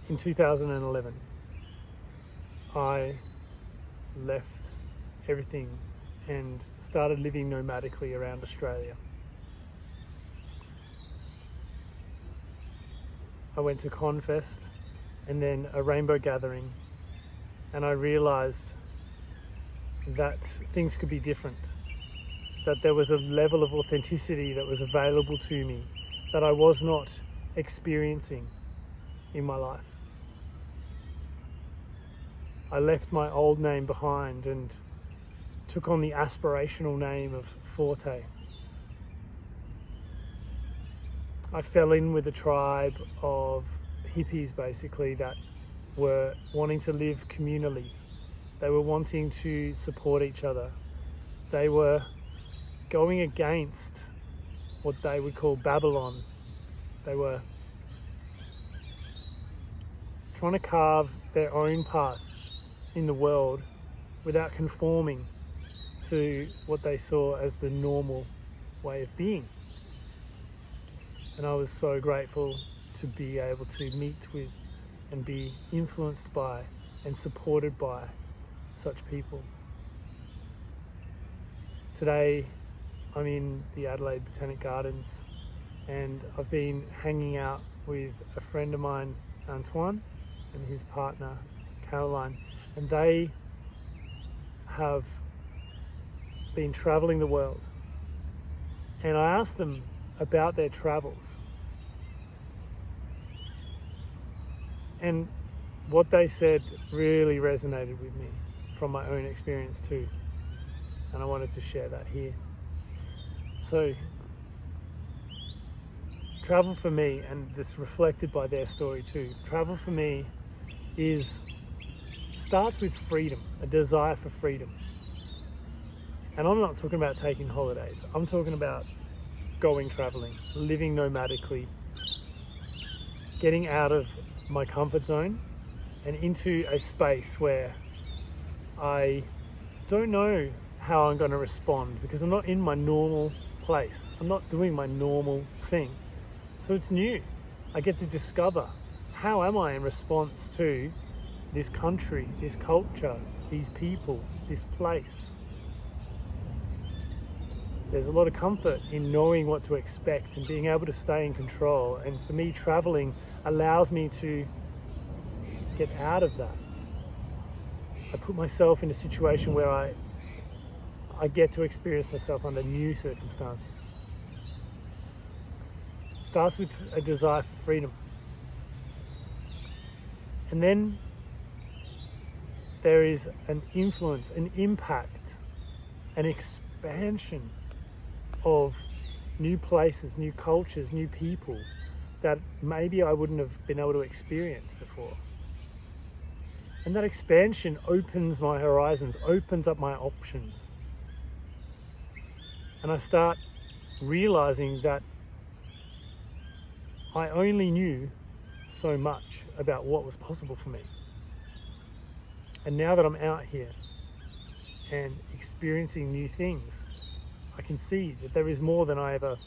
in 2011, I left everything and started living nomadically around Australia. I went to Confest and then a rainbow gathering, and I realized that things could be different, that there was a level of authenticity that was available to me that I was not experiencing in my life. I left my old name behind and took on the aspirational name of Forte. I fell in with a tribe of hippies basically that were wanting to live communally. They were wanting to support each other. They were going against what they would call Babylon. They were trying to carve their own path in the world without conforming to what they saw as the normal way of being. And I was so grateful to be able to meet with and be influenced by and supported by such people. Today, I'm in the Adelaide Botanic Gardens and I've been hanging out with a friend of mine, Antoine, and his partner, Caroline, and they have been traveling the world. And I asked them about their travels. And what they said really resonated with me from my own experience too. And I wanted to share that here. So, travel for me, and this reflected by their story too, travel for me starts with freedom, a desire for freedom. And I'm not talking about taking holidays. I'm talking about going traveling, living nomadically, getting out of my comfort zone and into a space where I don't know how I'm going to respond because I'm not in my normal place. I'm not doing my normal thing. So it's new. I get to discover, how am I in response to this country, this culture, these people, this place? There's a lot of comfort in knowing what to expect and being able to stay in control. And for me, traveling allows me to get out of that. I put myself in a situation where I get to experience myself under new circumstances. It starts with a desire for freedom. And then there is an influence, an impact, an expansion of new places, new cultures, new people that maybe I wouldn't have been able to experience before. And that expansion opens my horizons, opens up my options. And I start realizing that I only knew so much about what was possible for me. And now that I'm out here and experiencing new things, I can see that there is more than I ever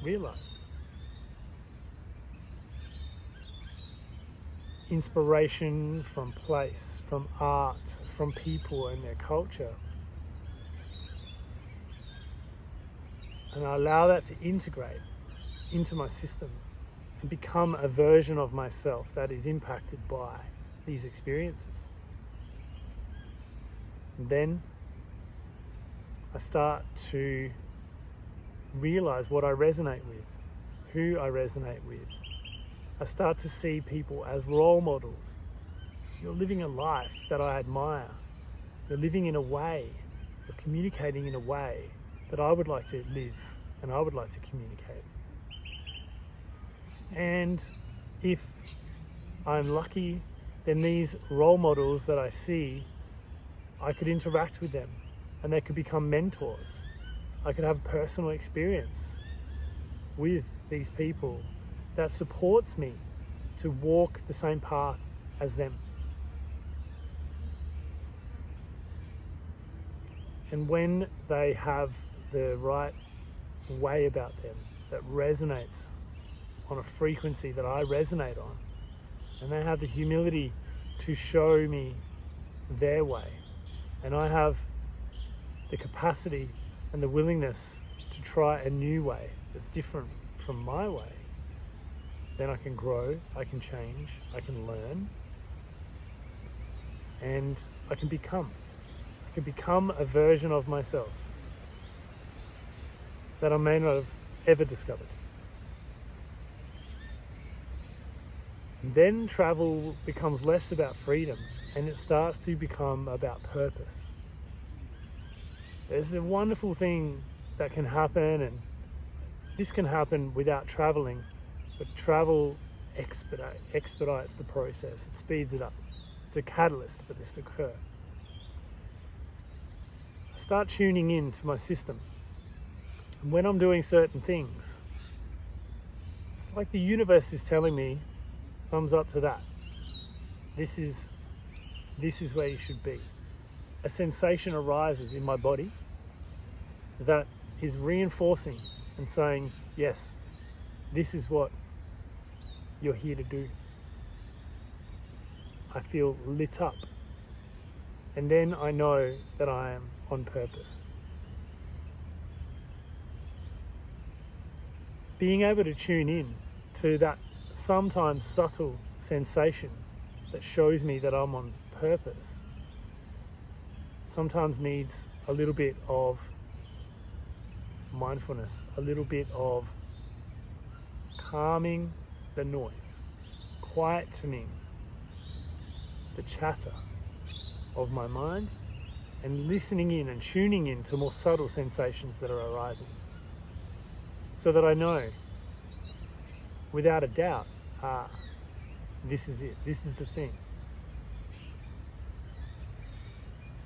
realized. Inspiration from place, from art, from people and their culture. And I allow that to integrate into my system and become a version of myself that is impacted by these experiences. And then I start to realize what I resonate with, who I resonate with. I start to see people as role models. You're living a life that I admire. You're living in a way, you're communicating in a way that I would like to live and I would like to communicate. And if I'm lucky, then these role models that I see, I could interact with them and they could become mentors. I could have personal experience with these people that supports me to walk the same path as them. And when they have the right way about them that resonates on a frequency that I resonate on, and they have the humility to show me their way, and I have the capacity and the willingness to try a new way that's different from my way, then I can grow, I can change, I can learn, and I can become a version of myself that I may not have ever discovered. And then travel becomes less about freedom and it starts to become about purpose. There's a wonderful thing that can happen, and this can happen without traveling, but travel expedites the process. It speeds it up. It's a catalyst for this to occur. I start tuning in to my system. And when I'm doing certain things, it's like the universe is telling me, thumbs up to that. This is where you should be. A sensation arises in my body that is reinforcing and saying, yes, this is what you're here to do. I feel lit up. And then I know that I am on purpose. Being able to tune in to that sometimes subtle sensation that shows me that I'm on purpose sometimes needs a little bit of mindfulness, a little bit of calming the noise, quietening the chatter of my mind, and listening in and tuning in to more subtle sensations that are arising, so that I know without a doubt, this is it, this is the thing.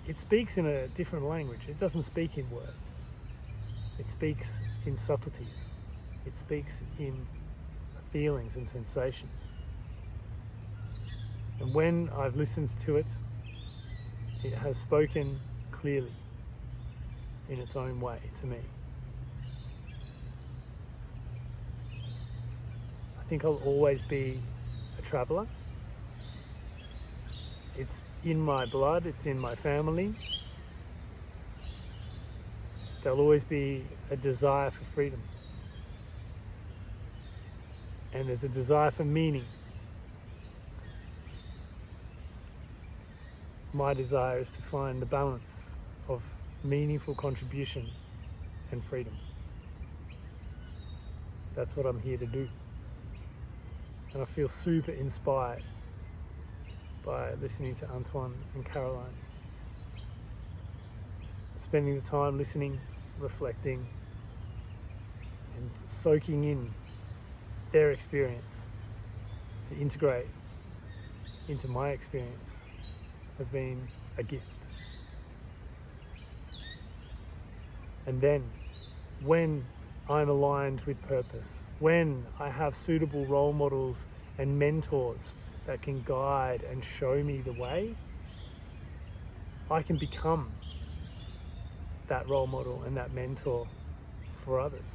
It speaks in a different language. It doesn't speak in words. It speaks in subtleties. It speaks in feelings and sensations. And when I've listened to it, it has spoken clearly in its own way to me. I think I'll always be a traveller. It's in my blood, it's in my family. There'll always be a desire for freedom. And there's a desire for meaning. My desire is to find the balance of meaningful contribution and freedom. That's what I'm here to do. And I feel super inspired by listening to Antoine and Caroline. Spending the time listening, reflecting, and soaking in their experience to integrate into my experience has been a gift. And then, when I'm aligned with purpose, when I have suitable role models and mentors that can guide and show me the way, I can become that role model and that mentor for others.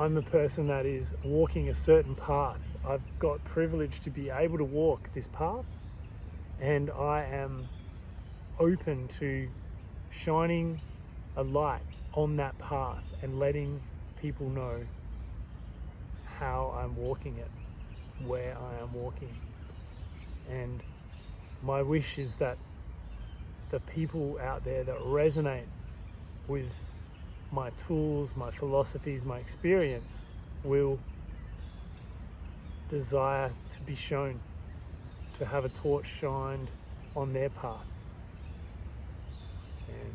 I'm a person that is walking a certain path. I've got privilege to be able to walk this path, and I am open to shining a light on that path and letting people know how I'm walking it, where I am walking. And my wish is that the people out there that resonate with my tools, my philosophies, my experience will desire to be shown, to have a torch shined on their path. And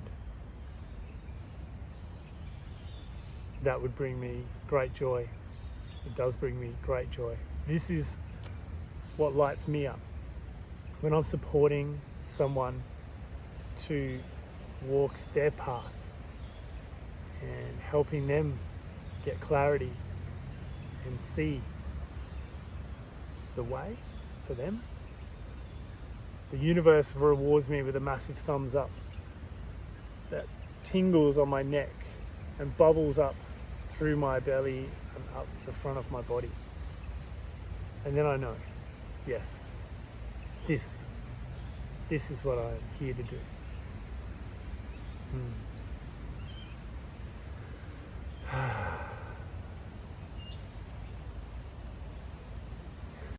that would bring me great joy. It does bring me great joy. This is what lights me up. When I'm supporting someone to walk their path and helping them get clarity and see the way for them, the universe rewards me with a massive thumbs up that tingles on my neck and bubbles up through my belly and up the front of my body. And then I know, yes, this is what I'm here to do.